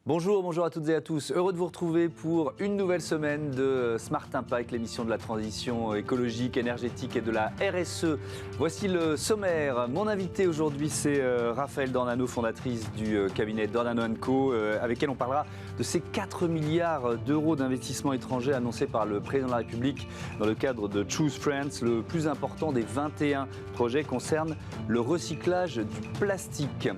Bonjour à toutes et à tous. Heureux de vous retrouver pour une nouvelle semaine de Smart Impact, l'émission de la transition écologique, énergétique et de la RSE. Voici le sommaire. Mon invité aujourd'hui, c'est Raphaëlle Dornano, fondatrice du cabinet Dornano & Co, avec elle on parlera de ces 4 milliards d'euros d'investissements étrangers annoncés par le président de la République dans le cadre de Choose France. Le plus important des 21 projets concerne le recyclage du plastique.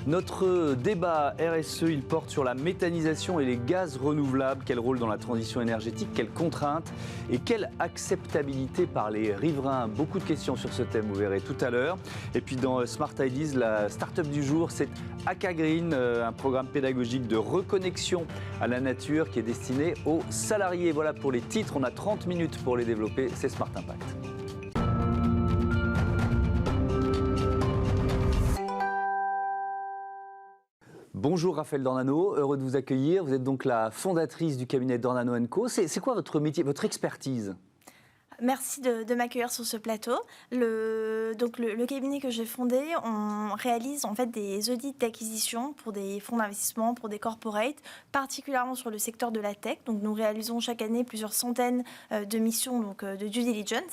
Notre débat RSE, il porte sur la méthanisation et les gaz renouvelables. Quel rôle dans la transition énergétique, quelles contraintes et quelle acceptabilité par les riverains? Beaucoup de questions sur ce thème, vous verrez tout à l'heure. Et puis dans Smart Ideas, la start-up du jour, c'est Aka Green, un programme pédagogique de reconnexion à la nature qui est destiné aux salariés. Voilà pour les titres, on a 30 minutes pour les développer, c'est Smart Impact. Bonjour Raphaëlle Dornano, heureux de vous accueillir. Vous êtes donc la fondatrice du cabinet Dornano & Co. C'est quoi votre métier, votre expertise ? Merci de m'accueillir sur ce plateau. Le cabinet que j'ai fondé, on réalise en fait des audits d'acquisition pour des fonds d'investissement, pour des corporates, particulièrement sur le secteur de la tech. Donc nous réalisons chaque année plusieurs centaines de missions de due diligence,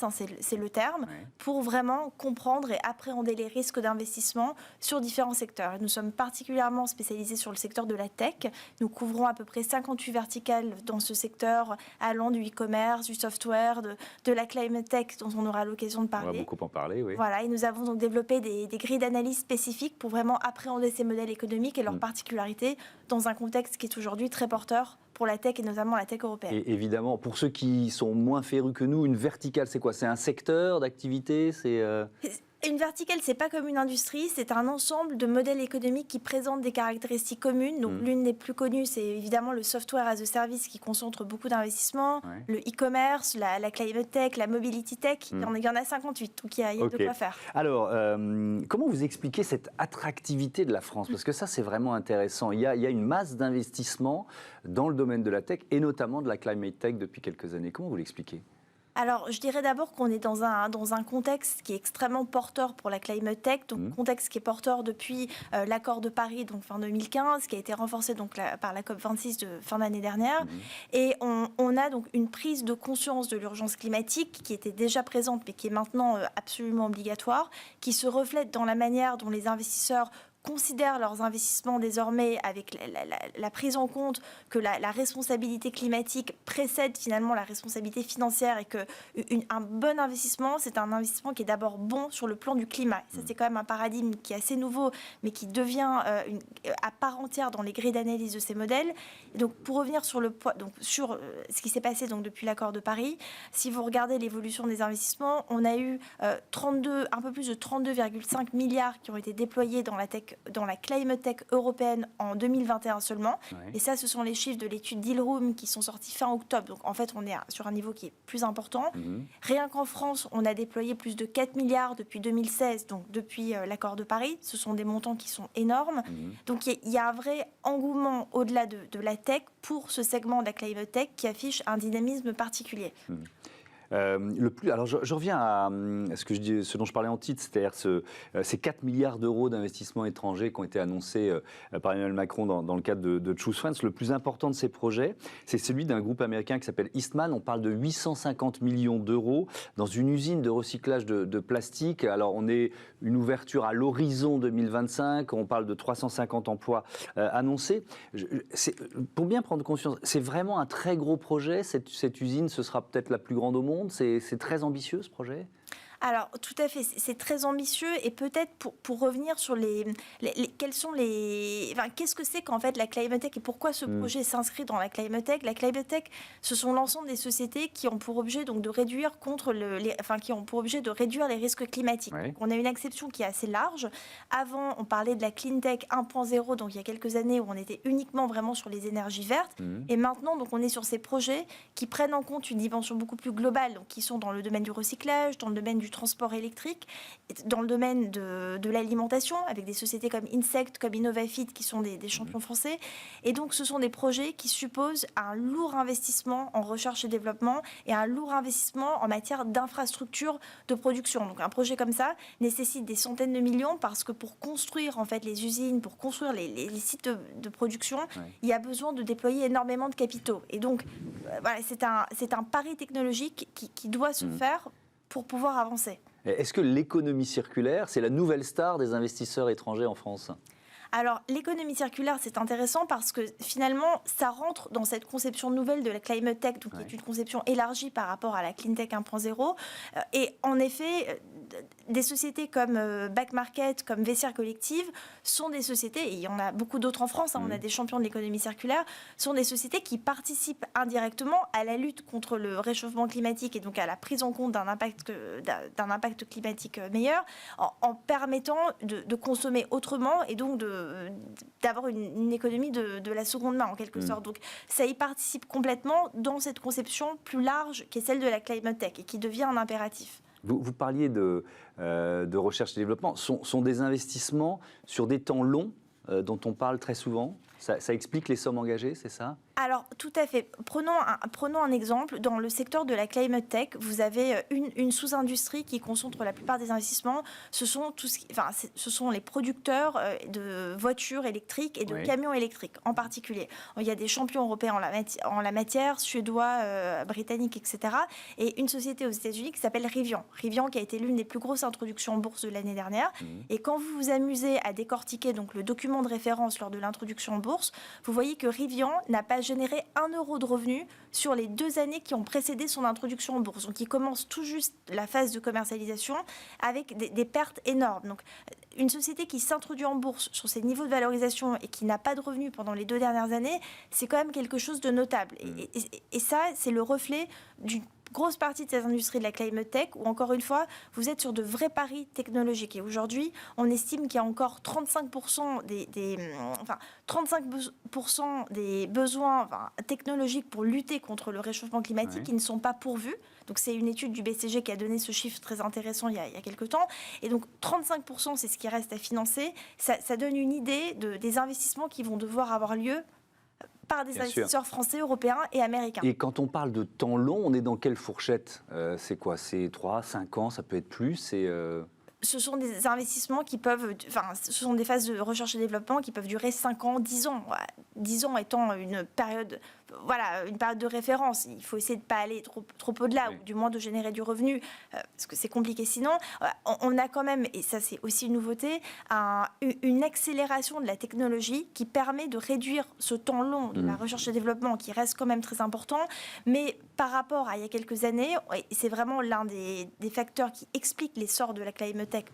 c'est le terme, pour vraiment comprendre et appréhender les risques d'investissement sur différents secteurs. Et nous sommes particulièrement spécialisés sur le secteur de la tech. Nous couvrons à peu près 58 verticales dans ce secteur, allant du e-commerce, du software, de la climate tech dont on aura l'occasion de parler. On va beaucoup en parler, oui. Voilà, et nous avons donc développé des grilles d'analyse spécifiques pour vraiment appréhender ces modèles économiques et leurs particularités dans un contexte qui est aujourd'hui très porteur pour la tech et notamment la tech européenne. Et évidemment, pour ceux qui sont moins férus que nous, une verticale, c'est quoi? C'est un secteur d'activité? Une verticale, c'est pas comme une industrie, c'est un ensemble de modèles économiques qui présentent des caractéristiques communes. Donc l'une des plus connues, c'est évidemment le software as a service qui concentre beaucoup d'investissements, le e-commerce, la climate tech, la mobility tech. Il y en a 58, donc il y a de quoi faire. Alors, comment vous expliquez cette attractivité de la France? Parce que ça, c'est vraiment intéressant. Il y a une masse d'investissements dans le domaine de la tech et notamment de la climate tech depuis quelques années. Comment vous l'expliquez? Alors, je dirais d'abord qu'on est dans un contexte qui est extrêmement porteur pour la climate tech, donc contexte qui est porteur depuis l'accord de Paris, donc fin 2015, qui a été renforcé donc par la COP26 de fin d'année dernière. Et on a donc une prise de conscience de l'urgence climatique qui était déjà présente, mais qui est maintenant absolument obligatoire, qui se reflète dans la manière dont les investisseurs considèrent leurs investissements désormais avec la prise en compte que la responsabilité climatique précède finalement la responsabilité financière et qu'un bon investissement, c'est un investissement qui est d'abord bon sur le plan du climat. Ça, c'est quand même un paradigme qui est assez nouveau, mais qui devient à part entière dans les grilles d'analyse de ces modèles. Et donc, pour revenir sur ce qui s'est passé donc, depuis l'accord de Paris, si vous regardez l'évolution des investissements, on a eu un peu plus de 32,5 milliards qui ont été déployés dans la climate tech européenne en 2021 seulement. Et ça, ce sont les chiffres de l'étude Dealroom qui sont sortis fin octobre. Donc en fait, on est sur un niveau qui est plus important. Rien qu'en France, on a déployé plus de 4 milliards depuis 2016, donc depuis l'accord de Paris. Ce sont des montants qui sont énormes. Donc il y a un vrai engouement au-delà de la tech pour ce segment de la climate tech qui affiche un dynamisme particulier. Alors je reviens à ce dont je parlais en titre, c'est-à-dire ces 4 milliards d'euros d'investissements étrangers qui ont été annoncés par Emmanuel Macron dans le cadre de Choose France. Le plus important de ces projets, c'est celui d'un groupe américain qui s'appelle Eastman. On parle de 850 millions d'euros dans une usine de recyclage de plastique. Alors on est une ouverture à l'horizon 2025, on parle de 350 emplois annoncés. Pour bien prendre conscience, c'est vraiment un très gros projet. Cette usine, ce sera peut-être la plus grande au monde. C'est très ambitieux ce projet? Alors, tout à fait, c'est très ambitieux et peut-être pour revenir sur qu'est-ce que c'est qu'en fait la climate tech et pourquoi ce projet s'inscrit dans la climate tech. La climate tech, ce sont l'ensemble des sociétés qui ont pour objet donc de réduire de réduire les risques climatiques. Donc, on a une exception qui est assez large. Avant, on parlait de la clean tech 1.0, donc il y a quelques années où on était uniquement vraiment sur les énergies vertes. Et maintenant, donc on est sur ces projets qui prennent en compte une dimension beaucoup plus globale, donc qui sont dans le domaine du recyclage, dans le domaine du du transport électrique, dans le domaine de l'alimentation, avec des sociétés comme Insect, comme Innovafit, qui sont des champions français. Et donc, ce sont des projets qui supposent un lourd investissement en recherche et développement et un lourd investissement en matière d'infrastructures de production. Donc, un projet comme ça nécessite des centaines de millions parce que pour construire en fait les usines, pour construire les sites de production, il y a besoin de déployer énormément de capitaux. Et donc, voilà, c'est un pari technologique qui doit se faire pour pouvoir avancer. Est-ce que l'économie circulaire, c'est la nouvelle star des investisseurs étrangers en France ? Alors, l'économie circulaire, c'est intéressant parce que finalement, ça rentre dans cette conception nouvelle de la climate tech, donc qui est une conception élargie par rapport à la clean tech 1.0. Et en effet, des sociétés comme Back Market, comme Vestiaire Collective, sont des sociétés, et il y en a beaucoup d'autres en France, on a des champions de l'économie circulaire, sont des sociétés qui participent indirectement à la lutte contre le réchauffement climatique et donc à la prise en compte d'un impact climatique meilleur, en permettant de consommer autrement et donc d'avoir une économie de la seconde main en quelque sorte. Donc ça y participe complètement dans cette conception plus large qui est celle de la climate tech et qui devient un impératif. Vous parliez de recherche et développement. Sont des investissements sur des temps longs dont on parle très souvent ? Ça explique les sommes engagées, c'est ça ? Alors, tout à fait. Prenons un exemple. Dans le secteur de la climate tech, vous avez une sous-industrie qui concentre la plupart des investissements. Ce sont les producteurs de voitures électriques et de camions électriques en particulier. Il y a des champions européens en la matière, suédois, britanniques, etc. Et une société aux États-Unis qui s'appelle Rivian. Rivian qui a été l'une des plus grosses introductions en bourse de l'année dernière. Et quand vous vous amusez à décortiquer donc, le document de référence lors de l'introduction en bourse, vous voyez que Rivian n'a pas généré 1 euro de revenus sur les 2 années qui ont précédé son introduction en bourse. Donc, il commence tout juste la phase de commercialisation avec des pertes énormes. Donc, une société qui s'introduit en bourse sur ces niveaux de valorisation et qui n'a pas de revenus pendant les 2 dernières années, c'est quand même quelque chose de notable. Et ça, c'est le reflet d'une grosse partie de cette industrie de la climate tech où, encore une fois, vous êtes sur de vrais paris technologiques. Et aujourd'hui, on estime qu'il y a encore 35% des besoins technologiques pour lutter contre le réchauffement climatique qui ne sont pas pourvus. Donc, c'est une étude du BCG qui a donné ce chiffre très intéressant il y a quelques temps. Et donc, 35%, c'est ce qui reste à financer. Ça donne une idée des investissements qui vont devoir avoir lieu par des investisseurs français, européens et américains. Et quand on parle de temps long, on est dans quelle fourchette ? C'est quoi ? C'est 3, 5 ans, ça peut être plus Ce sont des investissements qui peuvent... ce sont des phases de recherche et développement qui peuvent durer 5 ans, 10 ans. 10 ans étant une période de référence. Il faut essayer de ne pas aller trop au-delà, ou du moins de générer du revenu, parce que c'est compliqué sinon. On a quand même, et ça c'est aussi une nouveauté, une accélération de la technologie qui permet de réduire ce temps long de la recherche et développement, qui reste quand même très important. Mais par rapport à il y a quelques années, c'est vraiment l'un des facteurs qui explique l'essor de la climate tech,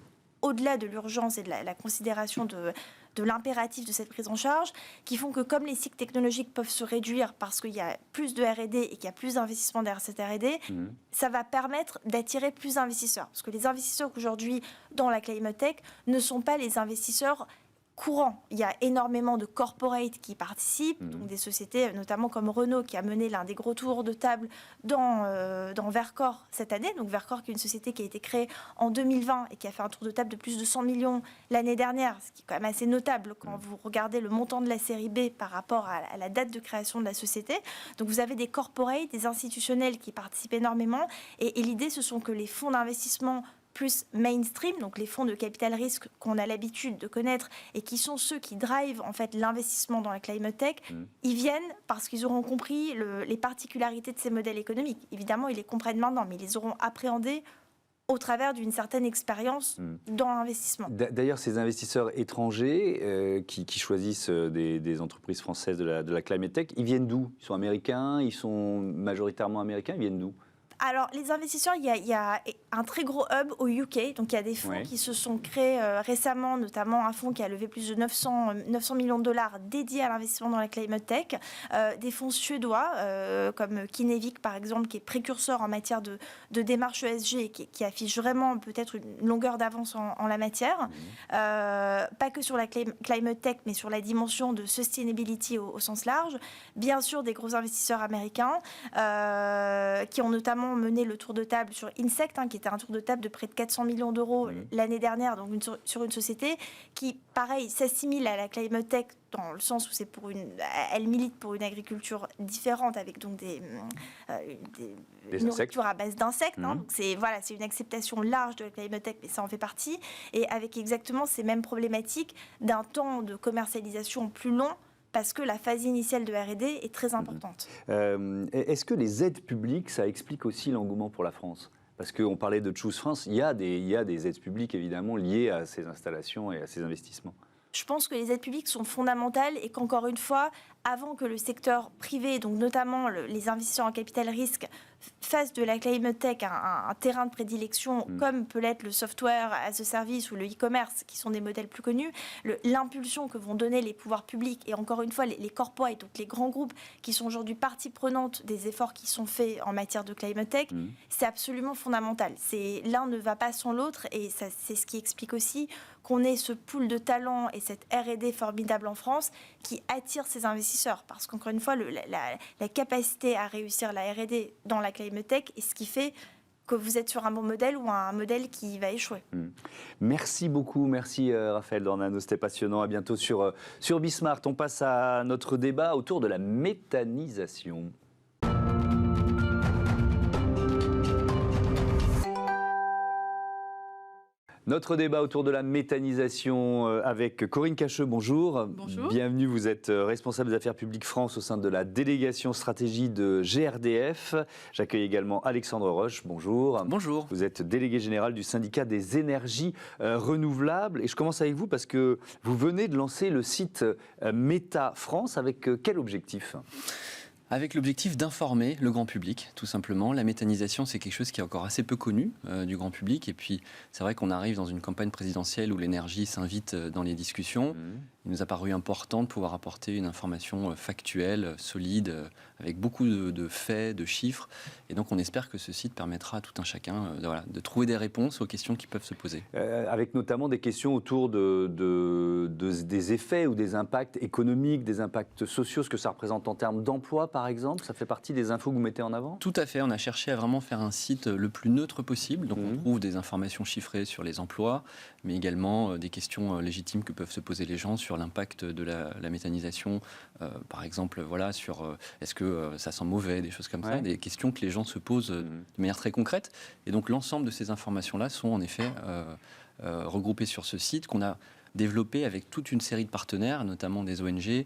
au-delà de l'urgence et de la considération de l'impératif de cette prise en charge, qui font que comme les cycles technologiques peuvent se réduire parce qu'il y a plus de R&D et qu'il y a plus d'investissements derrière cette R&D, ça va permettre d'attirer plus d'investisseurs. Parce que les investisseurs aujourd'hui dans la climate tech ne sont pas les investisseurs courant. Il y a énormément de corporates qui participent, donc des sociétés notamment comme Renault qui a mené l'un des gros tours de table dans Verkor cette année. Donc Verkor qui est une société qui a été créée en 2020 et qui a fait un tour de table de plus de 100 millions l'année dernière, ce qui est quand même assez notable quand vous regardez le montant de la série B par rapport à la date de création de la société. Donc vous avez des corporates, des institutionnels qui participent énormément et l'idée ce sont que les fonds d'investissement plus mainstream, donc les fonds de capital risque qu'on a l'habitude de connaître et qui sont ceux qui drivent en fait l'investissement dans la climate tech, ils viennent parce qu'ils auront compris les particularités de ces modèles économiques. Évidemment, ils les comprennent maintenant, mais ils les auront appréhendés au travers d'une certaine expérience dans l'investissement. D'ailleurs, ces investisseurs étrangers qui choisissent des entreprises françaises de la climate tech, ils viennent d'où ? Ils sont américains, ils sont majoritairement américains, ils viennent d'où ? Alors, les investisseurs, il y a un très gros hub au UK. Donc, il y a des fonds qui se sont créés récemment, notamment un fonds qui a levé plus de 900 millions de dollars dédiés à l'investissement dans la climate tech. Des fonds suédois, comme Kinnevik, par exemple, qui est précurseur en matière de démarche ESG et qui affiche vraiment peut-être une longueur d'avance en la matière. Pas que sur la climate tech, mais sur la dimension de sustainability au sens large. Bien sûr, des gros investisseurs américains qui ont notamment récemment mené le tour de table sur Insect, qui était un tour de table de près de 400 millions d'euros l'année dernière, donc sur une société qui, pareil, s'assimile à la climate tech dans le sens où elle milite pour une agriculture différente avec donc une nourriture à base d'insectes. Donc c'est une acceptation large de la climate tech, mais ça en fait partie, et avec exactement ces mêmes problématiques d'un temps de commercialisation plus long, parce que la phase initiale de R&D est très importante. Est-ce que les aides publiques, ça explique aussi l'engouement pour la France ? Parce qu'on parlait de Choose France, il y a des aides publiques évidemment liées à ces installations et à ces investissements. Je pense que les aides publiques sont fondamentales et qu'encore une fois, avant que le secteur privé, donc notamment les investisseurs en capital risque, fassent de la climate tech un terrain de prédilection, comme peut l'être le software as a service ou le e-commerce, qui sont des modèles plus connus, l'impulsion que vont donner les pouvoirs publics et encore une fois les corporates, donc les grands groupes qui sont aujourd'hui partie prenante des efforts qui sont faits en matière de climate tech, c'est absolument fondamental. L'un ne va pas sans l'autre et c'est ce qui explique aussi qu'on ait ce pool de talents et cette R&D formidable en France qui attire ces investisseurs. Parce qu'encore une fois, la capacité à réussir la R&D dans la climate tech est ce qui fait que vous êtes sur un bon modèle ou un modèle qui va échouer. Merci beaucoup, merci Raphaël Dornano, c'était passionnant. À bientôt sur Bismart. On passe à notre débat autour de la méthanisation. Notre débat autour de la méthanisation avec Corinne Cacheux, bonjour. Bonjour. Bienvenue, vous êtes responsable des affaires publiques France au sein de la délégation stratégie de GRDF. J'accueille également Alexandre Roche, bonjour. Bonjour. Vous êtes délégué général du syndicat des énergies renouvelables. Et je commence avec vous parce que vous venez de lancer le site Méta France avec quel objectif ? Avec l'objectif d'informer le grand public, tout simplement. La méthanisation, c'est quelque chose qui est encore assez peu connu du grand public. Et puis, c'est vrai qu'on arrive dans une campagne présidentielle où l'énergie s'invite dans les discussions. Il nous a paru important de pouvoir apporter une information factuelle, solide, avec beaucoup de faits, de chiffres. Et donc, on espère que ce site permettra à tout un chacun de trouver des réponses aux questions qui peuvent se poser. Avec notamment des questions autour des effets ou des impacts économiques, des impacts sociaux, ce que ça représente en termes d'emploi, par exemple. Ça fait partie des infos que vous mettez en avant ? Tout à fait. On a cherché à vraiment faire un site le plus neutre possible. Donc, on trouve des informations chiffrées sur les emplois, mais également des questions légitimes que peuvent se poser les gens sur l'impact de la méthanisation, par exemple, sur est-ce que ça sent mauvais, des choses comme ça, des questions que les gens se posent de manière très concrète. Et donc l'ensemble de ces informations-là sont en effet regroupées sur ce site qu'on a développé avec toute une série de partenaires, notamment des ONG,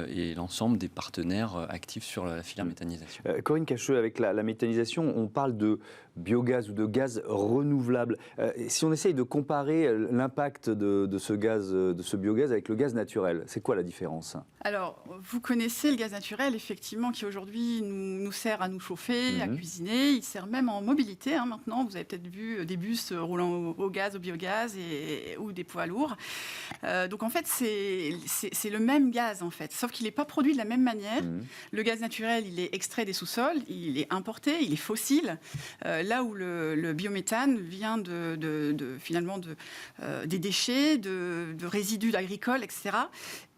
et l'ensemble des partenaires actifs sur la filière méthanisation. Corinne Cacheux, avec la méthanisation, on parle de biogaz ou de gaz renouvelable. Si on essaye de comparer l'impact de ce gaz, de ce biogaz avec le gaz naturel, c'est quoi la différence ? Alors, vous connaissez le gaz naturel, effectivement, qui aujourd'hui nous sert à nous chauffer, à cuisiner. Il sert même en mobilité. Maintenant, vous avez peut-être vu des bus roulant au gaz, au biogaz ou des poids lourds. Donc, en fait, c'est le même gaz, en fait. Sauf qu'il n'est pas produit de la même manière. Le gaz naturel, il est extrait des sous-sols, il est importé, il est fossile. Là où le biométhane vient finalement des déchets, de résidus agricoles, etc.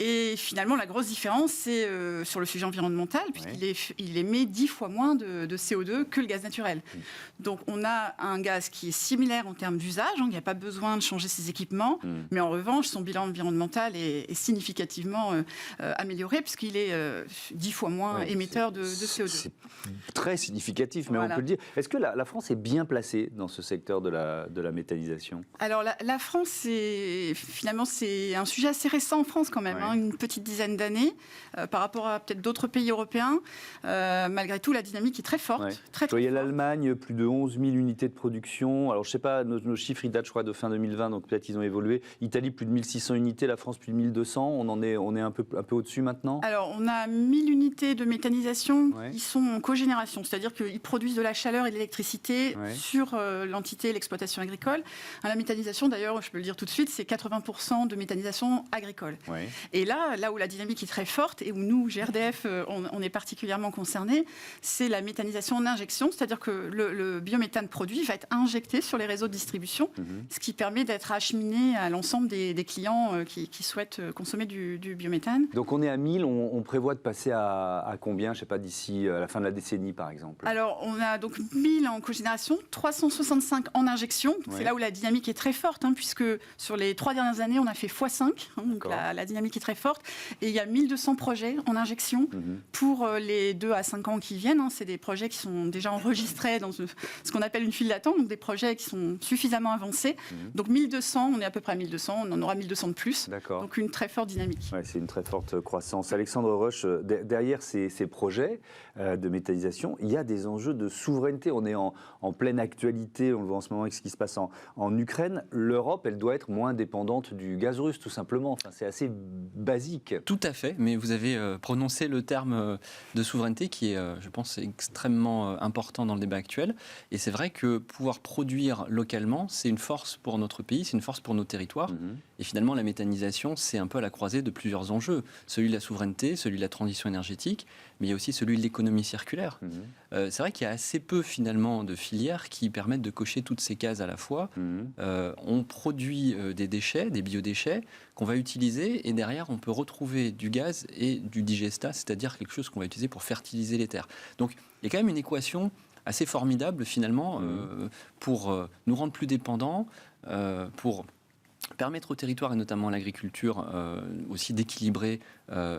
Et finalement, la grosse différence, c'est sur le sujet environnemental, puisqu'il émet 10 fois moins de CO2 que le gaz naturel. Donc, on a un gaz qui est similaire en termes d'usage. Il n'y a pas besoin de changer ses équipements. Mais en revanche, son bilan environnemental est significativement amélioré, puisqu'il est 10 fois moins émetteur de CO2. C'est très significatif, mais on peut le dire. Est-ce que la France est bien placée dans ce secteur de la méthanisation ? Alors, la France, c'est un sujet assez récent en France quand même, une petite dizaine d'années, par rapport à peut-être d'autres pays européens. Malgré tout, la dynamique est très forte. Je voyais l'Allemagne, plus de 11 000 unités de production. Alors, je ne sais pas, nos chiffres, ils datent, je crois, de fin 2020, donc peut-être ils ont évolué. Italie, plus de 1600 unités, la France, plus de 1200. On est un peu au-dessus maintenant ? Alors, on a 1000 unités de méthanisation qui sont en cogénération, c'est-à-dire qu'ils produisent de la chaleur et de l'électricité sur l'entité, l'exploitation agricole. La méthanisation, d'ailleurs, je peux le dire tout de suite, c'est 80% de méthanisation agricole. Et là où la dynamique est très forte et où nous, GRDF, on est particulièrement concernés, c'est la méthanisation en injection, c'est-à-dire que le biométhane produit va être injecté sur les réseaux de distribution, ce qui permet d'être acheminé à l'ensemble des clients qui souhaitent consommer du biométhane. Donc on est à 1000, on prévoit de passer à combien, je ne sais pas, d'ici à la fin de la décennie par exemple? Alors on a donc 1000 en cogénération, 365 en injection. C'est là où la dynamique est très forte, puisque sur les 3 dernières années, on a fait x5. Donc la dynamique est très forte. Et il y a 1200 projets en injection pour les 2 à 5 ans qui viennent. C'est des projets qui sont déjà enregistrés dans ce qu'on appelle une file d'attente, donc des projets qui sont suffisamment avancés. Donc 1200, on est à peu près à 1200, on en aura 1200 de plus. Donc une très forte dynamique. Ouais, c'est une très forte croissance. Alexandre Roche, derrière ces projets de méthanisation, il y a des enjeux de souveraineté. On est en pleine actualité, on le voit en ce moment avec ce qui se passe en Ukraine. L'Europe, elle doit être moins dépendante du gaz russe, tout simplement. Enfin, c'est assez basique. Tout à fait, mais vous avez prononcé le terme de souveraineté qui est, je pense, extrêmement important dans le débat actuel. Et c'est vrai que pouvoir produire localement, c'est une force pour notre pays, c'est une force pour nos territoires. Et finalement, la méthanisation, c'est un peu à la croisée de plusieurs enjeux. Celui de la souveraineté, celui de la transition énergétique, mais il y a aussi celui de l'économie circulaire. C'est vrai qu'il y a assez peu, finalement, de filières qui permettent de cocher toutes ces cases à la fois. On produit des déchets, des biodéchets, qu'on va utiliser, et derrière, on peut retrouver du gaz et du digestat, c'est-à-dire quelque chose qu'on va utiliser pour fertiliser les terres. Donc, il y a quand même une équation assez formidable, finalement, pour nous rendre plus dépendants, pour permettre au territoire et notamment à l'agriculture aussi d'équilibrer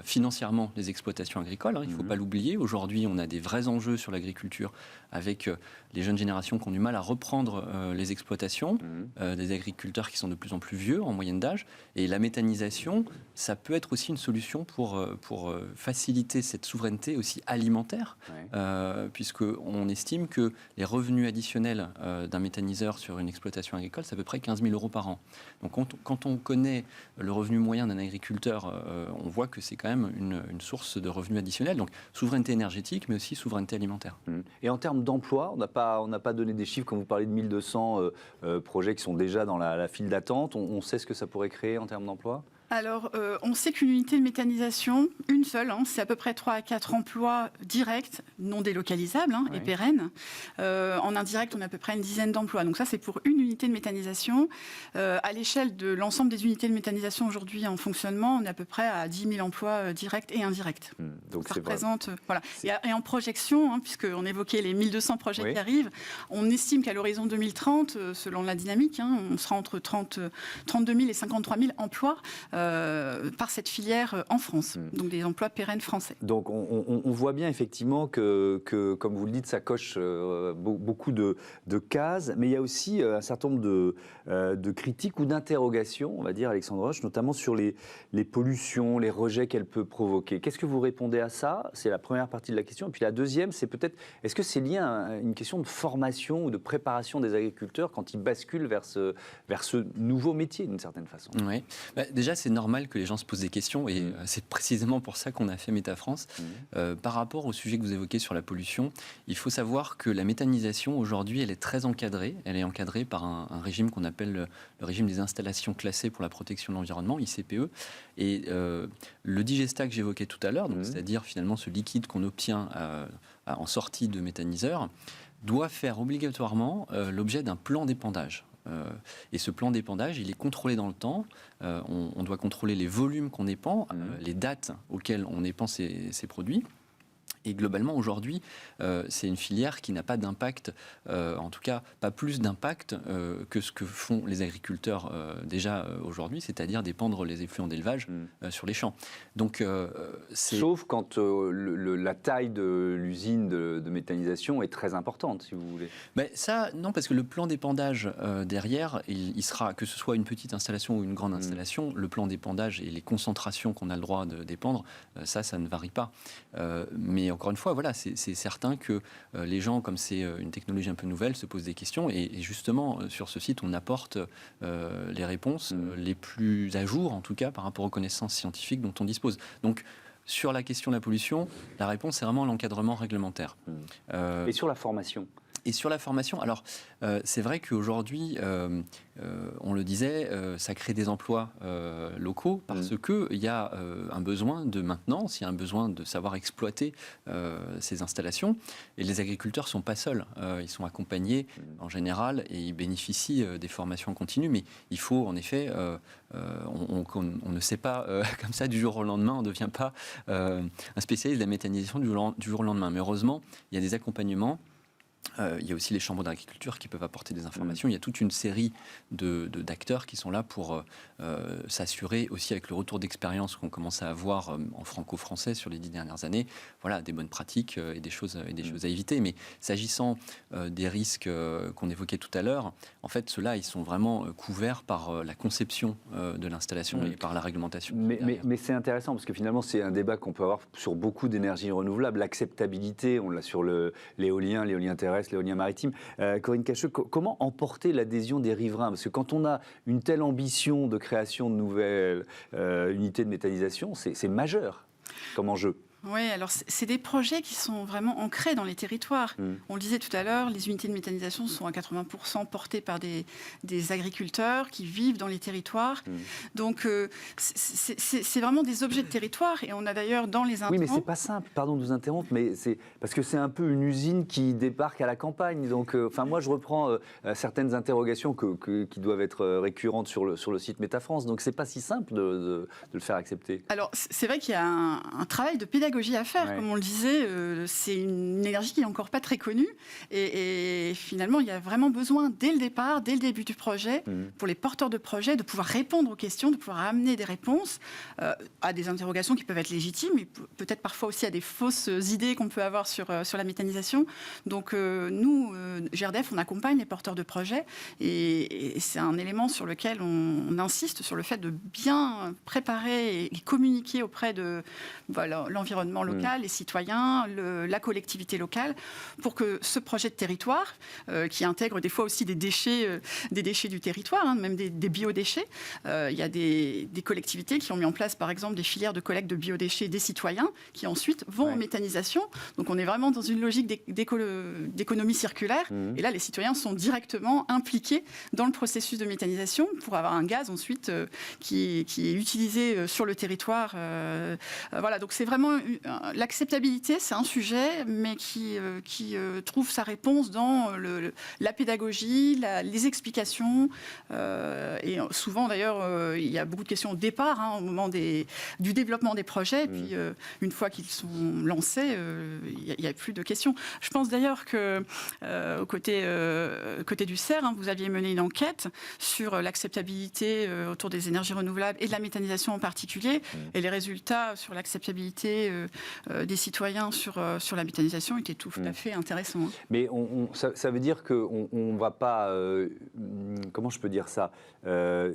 financièrement les exploitations agricoles. Il ne faut pas l'oublier. Aujourd'hui, on a des vrais enjeux sur l'agriculture avec les jeunes générations qui ont du mal à reprendre les exploitations, des agriculteurs qui sont de plus en plus vieux en moyenne d'âge. Et la méthanisation, ça peut être aussi une solution pour faciliter cette souveraineté aussi alimentaire, puisqu'on estime que les revenus additionnels d'un méthaniseur sur une exploitation agricole, c'est à peu près 15 000 € par an. Donc quand on connaît le revenu moyen d'un agriculteur, on voit que c'est quand même une source de revenus additionnels. Donc souveraineté énergétique, mais aussi souveraineté alimentaire. Et en termes d'emploi, on n'a pas donné des chiffres quand vous parlez de 1200 projets qui sont déjà dans la file d'attente. On sait ce que ça pourrait créer en termes d'emploi ? Alors, on sait qu'une unité de méthanisation, une seule, c'est à peu près 3 à 4 emplois directs, non délocalisables et pérennes. En indirect, on a à peu près une dizaine d'emplois. Donc ça, c'est pour une unité de méthanisation. À l'échelle de l'ensemble des unités de méthanisation aujourd'hui en fonctionnement, on est à peu près à 10 000 emplois directs et indirects. Donc ça représente... Voilà. Et en projection, puisqu'on évoquait les 1200 projets qui arrivent, on estime qu'à l'horizon 2030, selon la dynamique, on sera entre 32 000 et 53 000 emplois par cette filière en France, donc des emplois pérennes français. Donc on voit bien effectivement que, comme vous le dites, ça coche beaucoup de cases, mais il y a aussi un certain nombre de critiques ou d'interrogations, on va dire, Alexandre Roche, notamment sur les pollutions, les rejets qu'elle peut provoquer. Qu'est-ce que vous répondez à ça? C'est la première partie de la question. Et puis la deuxième, c'est peut-être, est-ce que c'est lié à une question de formation ou de préparation des agriculteurs quand ils basculent vers ce nouveau métier, d'une certaine façon? Oui. Déjà, c'est normal que les gens se posent des questions et c'est précisément pour ça qu'on a fait Métafrance. Par rapport au sujet que vous évoquez sur la pollution, il faut savoir que la méthanisation aujourd'hui, elle est très encadrée. Elle est encadrée par un régime qu'on appelle le régime des installations classées pour la protection de l'environnement, ICPE. Et le digestat que j'évoquais tout à l'heure, c'est-à-dire finalement ce liquide qu'on obtient en sortie de méthaniseur, doit faire obligatoirement l'objet d'un plan d'épandage. Et ce plan d'épandage, il est contrôlé dans le temps. On doit contrôler les volumes qu'on épand, les dates auxquelles on épand ces produits. Et globalement, aujourd'hui, c'est une filière qui n'a pas d'impact, en tout cas pas plus d'impact que ce que font les agriculteurs déjà aujourd'hui, c'est-à-dire d'épandre les effluents d'élevage sur les champs. Donc, sauf quand la taille de l'usine de méthanisation est très importante, si vous voulez. Mais ça, non, parce que le plan d'épandage derrière, il sera, que ce soit une petite installation ou une grande installation, le plan d'épandage et les concentrations qu'on a le droit d'épandre, ça ne varie pas. Mais encore une fois, voilà, c'est certain que les gens, comme c'est une technologie un peu nouvelle, se posent des questions. Et justement, sur ce site, on apporte les réponses les plus à jour, en tout cas, par rapport aux connaissances scientifiques dont on dispose. Donc, sur la question de la pollution, la réponse est vraiment l'encadrement réglementaire. Et sur la formation ? Et sur la formation, alors c'est vrai qu'aujourd'hui, on le disait, ça crée des emplois locaux parce qu'il y a un besoin de maintenance, il y a un besoin de savoir exploiter ces installations. Et les agriculteurs ne sont pas seuls, ils sont accompagnés en général et ils bénéficient des formations continues. Mais il faut en effet, on ne sait pas comme ça du jour au lendemain, on ne devient pas un spécialiste de la méthanisation du jour au lendemain. Mais heureusement, il y a des accompagnements. Il y a aussi les chambres d'agriculture qui peuvent apporter des informations. Il y a toute une série d'acteurs qui sont là pour s'assurer aussi avec le retour d'expérience qu'on commence à avoir en franco-français sur les 10 dernières années, voilà, des bonnes pratiques et des choses à éviter. Mais s'agissant des risques qu'on évoquait tout à l'heure, en fait, ceux-là, ils sont vraiment couverts par la conception de l'installation et par la réglementation. Mais c'est intéressant parce que finalement, c'est un débat qu'on peut avoir sur beaucoup d'énergies renouvelables. L'acceptabilité, on l'a sur l'éolien terrestre, l'éolien maritime. Corinne Cacheux, comment emporter l'adhésion des riverains? Parce que quand on a une telle ambition de création de nouvelles unités de méthanisation, c'est majeur comme enjeu. Oui, alors c'est des projets qui sont vraiment ancrés dans les territoires. On le disait tout à l'heure, les unités de méthanisation sont à 80% portées par des agriculteurs qui vivent dans les territoires. Donc c'est vraiment des objets de territoire et on a d'ailleurs dans les intrants... Oui, mais c'est pas simple, pardon de vous interrompre, mais c'est parce que c'est un peu une usine qui débarque à la campagne. Donc, moi, je reprends certaines interrogations qui doivent être récurrentes sur le site MetaFrance. Donc, c'est pas si simple de le faire accepter. Alors, c'est vrai qu'il y a un travail de pédagogie à faire, comme on le disait, c'est une énergie qui n'est encore pas très connue et finalement il y a vraiment besoin dès le départ, dès le début du projet, pour les porteurs de projet de pouvoir répondre aux questions, de pouvoir amener des réponses à des interrogations qui peuvent être légitimes et peut-être parfois aussi à des fausses idées qu'on peut avoir sur la méthanisation. Donc nous, GRDF, on accompagne les porteurs de projet et c'est un élément sur lequel on insiste sur le fait de bien préparer et communiquer auprès de l'environnement local, les citoyens, la collectivité locale, pour que ce projet de territoire, qui intègre des fois aussi des déchets du territoire, même des biodéchets, il y a des collectivités qui ont mis en place par exemple des filières de collecte de biodéchets des citoyens qui ensuite vont en méthanisation. Donc on est vraiment dans une logique d'économie circulaire et là les citoyens sont directement impliqués dans le processus de méthanisation pour avoir un gaz ensuite qui est utilisé sur le territoire. Voilà, donc c'est vraiment l'acceptabilité, c'est un sujet, mais qui trouve sa réponse dans la pédagogie, les explications. Et souvent, d'ailleurs, il y a beaucoup de questions au départ, au moment du développement des projets. Et puis, une fois qu'ils sont lancés, il n'y a plus de questions. Je pense d'ailleurs que, côté du CER, vous aviez mené une enquête sur l'acceptabilité autour des énergies renouvelables et de la méthanisation en particulier. Et les résultats sur l'acceptabilité des citoyens sur la méthanisation était tout à fait intéressant. Mais ça veut dire qu'on ne va pas, comment je peux dire ça,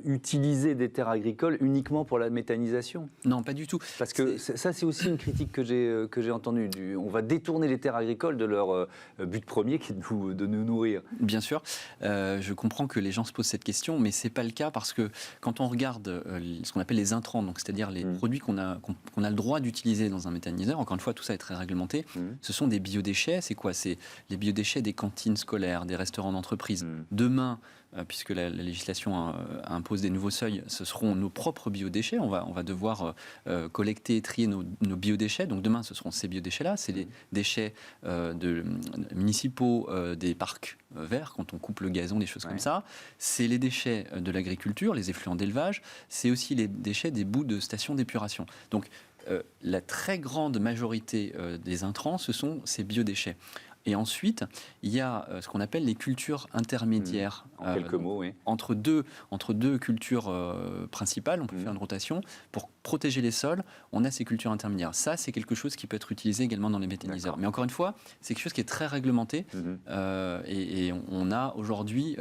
utiliser des terres agricoles uniquement pour la méthanisation? Non, pas du tout. Parce que ça, c'est aussi une critique que j'ai entendue. On va détourner les terres agricoles de leur but premier qui est de nous nourrir. Bien sûr, je comprends que les gens se posent cette question, mais ce n'est pas le cas parce que quand on regarde ce qu'on appelle les intrants, donc c'est-à-dire les produits qu'on a le droit d'utiliser dans un méthaniseur, encore une fois, tout ça est très réglementé, ce sont des biodéchets. C'est quoi? C'est les biodéchets des cantines scolaires, des restaurants d'entreprise. Demain, puisque la législation impose des nouveaux seuils, ce seront nos propres biodéchets. On va devoir collecter et trier nos biodéchets. Donc demain, ce seront ces biodéchets-là. C'est les déchets municipaux des parcs verts, quand on coupe le gazon, des choses comme ça. C'est les déchets de l'agriculture, les effluents d'élevage. C'est aussi les déchets des boues de stations d'épuration. Donc la très grande majorité des intrants, ce sont ces biodéchets. Et ensuite, il y a ce qu'on appelle les cultures intermédiaires. En quelques mots, oui. Entre deux cultures principales, on peut faire une rotation. Pour protéger les sols, on a ces cultures intermédiaires. Ça, c'est quelque chose qui peut être utilisé également dans les méthaniseurs. Mais encore une fois, c'est quelque chose qui est très réglementé. Et on a aujourd'hui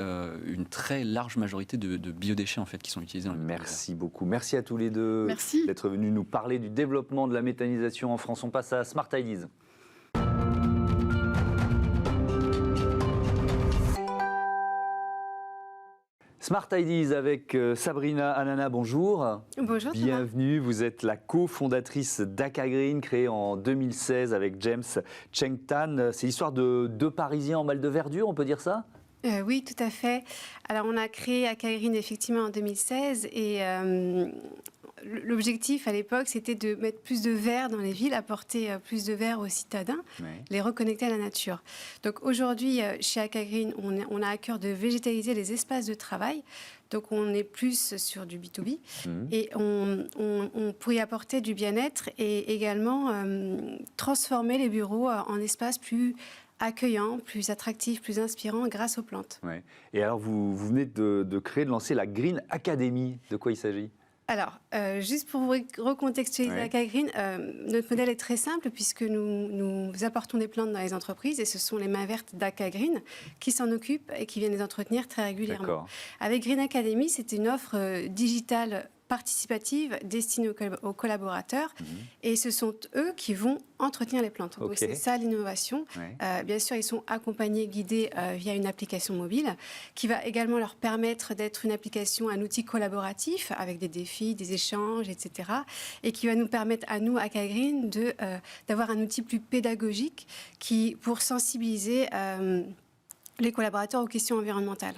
une très large majorité de biodéchets en fait, qui sont utilisés dans les méthaniseurs. Merci beaucoup. Merci à tous les deux d'être venus nous parler du développement de la méthanisation en France. On passe à Smart Ideas. Smart Ideas avec Sabrina Anana, bonjour. Bonjour Thomas. Bienvenue, vous êtes la cofondatrice d'Akagreen, créée en 2016 avec James Cheng Tan. C'est l'histoire de deux Parisiens en mal de verdure, on peut dire ça ? Oui, tout à fait. Alors on a créé Akagreen effectivement en 2016 et l'objectif à l'époque c'était de mettre plus de verre dans les villes, apporter plus de verre aux citadins, les reconnecter à la nature. Donc aujourd'hui chez Akagreen, on a à cœur de végétaliser les espaces de travail. Donc on est plus sur du B2B et on pourrait apporter du bien-être et également transformer les bureaux en espaces plus accueillants, plus attractifs, plus inspirants grâce aux plantes. Ouais. Et alors vous venez de lancer la Green Academy. De quoi il s'agit ? Alors, juste pour vous recontextualiser Akagreen, notre modèle est très simple puisque nous apportons des plantes dans les entreprises et ce sont les mains vertes d'Akagreen qui s'en occupent et qui viennent les entretenir très régulièrement. D'accord. Avec Green Academy, c'est une offre digitale participative destinée aux collaborateurs et ce sont eux qui vont entretenir les plantes. Donc c'est ça l'innovation. Bien sûr, ils sont accompagnés, guidés via une application mobile qui va également leur permettre d'être une application, un outil collaboratif avec des défis, des échanges, etc. et qui va nous permettre à nous, Akagreen, d'avoir un outil plus pédagogique pour sensibiliser les collaborateurs aux questions environnementales.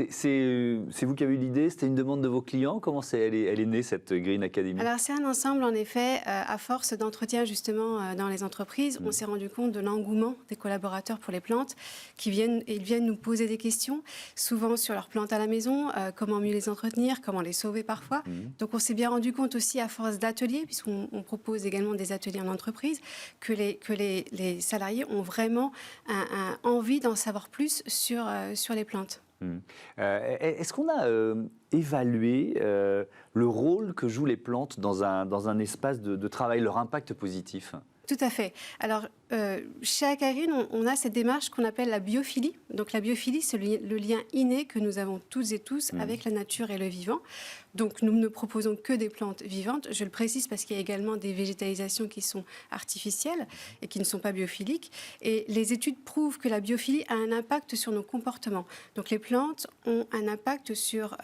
C'est vous qui avez eu l'idée, c'était une demande de vos clients. Comment elle est née cette Green Academy ? Alors c'est un ensemble en effet, à force d'entretien justement dans les entreprises, on s'est rendu compte de l'engouement des collaborateurs pour les plantes ils viennent nous poser des questions, souvent sur leurs plantes à la maison, comment mieux les entretenir, comment les sauver parfois. Donc on s'est bien rendu compte aussi à force d'ateliers, puisqu'on propose également des ateliers en entreprise, que les salariés ont vraiment envie d'en savoir plus sur les plantes. Est-ce qu'on a évalué le rôle que jouent les plantes dans un espace de travail, leur impact positif ? Tout à fait. Alors, chez Akagreen, on a cette démarche qu'on appelle la biophilie. Donc, la biophilie, c'est le lien inné que nous avons toutes et tous avec la nature et le vivant. Donc, nous ne proposons que des plantes vivantes. Je le précise parce qu'il y a également des végétalisations qui sont artificielles et qui ne sont pas biophiliques. Et les études prouvent que la biophilie a un impact sur nos comportements. Donc, les plantes ont un impact sur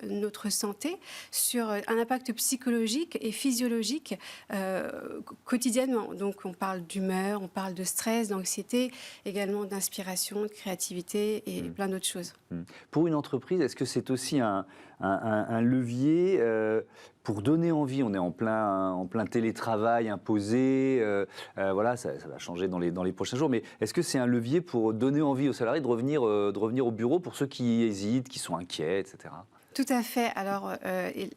notre santé, sur un impact psychologique et physiologique quotidiennement. Donc, on parle d'humeur, on parle de stress, d'anxiété, également d'inspiration, de créativité et plein d'autres choses. Pour une entreprise, est-ce que c'est aussi un levier pour donner envie? On est en plein télétravail imposé, voilà, ça va changer dans les prochains jours, mais est-ce que c'est un levier pour donner envie aux salariés de revenir au bureau pour ceux qui hésitent, qui sont inquiets, etc. Tout à fait. Alors,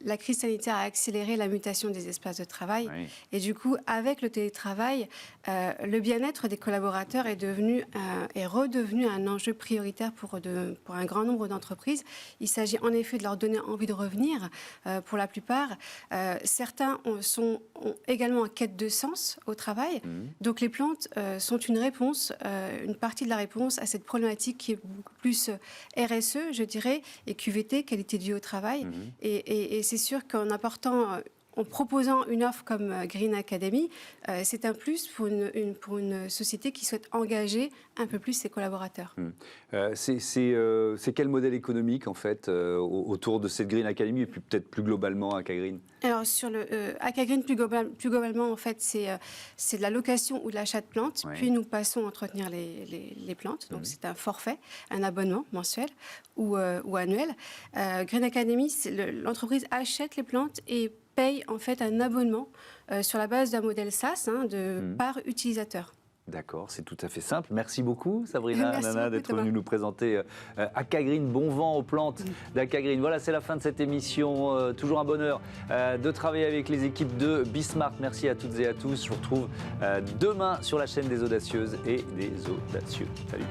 la crise sanitaire a accéléré la mutation des espaces de travail. Oui. Et du coup, avec le télétravail, le bien-être des collaborateurs est redevenu un enjeu prioritaire pour un grand nombre d'entreprises. Il s'agit en effet de leur donner envie de revenir, pour la plupart. Certains ont également en quête de sens au travail. Donc, les plantes sont une réponse, une partie de la réponse à cette problématique qui est beaucoup plus RSE, je dirais, et QVT, qualité de vie au travail. Et c'est sûr qu'en proposant une offre comme Green Academy, c'est un plus pour une société qui souhaite engager un peu plus ses collaborateurs. C'est quel modèle économique en fait autour de cette Green Academy et puis peut-être plus globalement Akagreen? Alors sur le Akagreen plus globalement en fait c'est de la location ou de l'achat de plantes. Oui. Puis nous passons à entretenir les plantes. Donc c'est un forfait, un abonnement mensuel ou annuel. Green Academy, l'entreprise achète les plantes et paye en fait un abonnement sur la base d'un modèle SaaS par utilisateur. D'accord, c'est tout à fait simple. Merci beaucoup Sabrina Anana d'être venue nous présenter Akagreen, bon vent aux plantes d'Akagreen. Voilà, c'est la fin de cette émission. Toujours un bonheur de travailler avec les équipes de Bismart. Merci à toutes et à tous. Je vous retrouve demain sur la chaîne des audacieuses et des audacieux. Salut.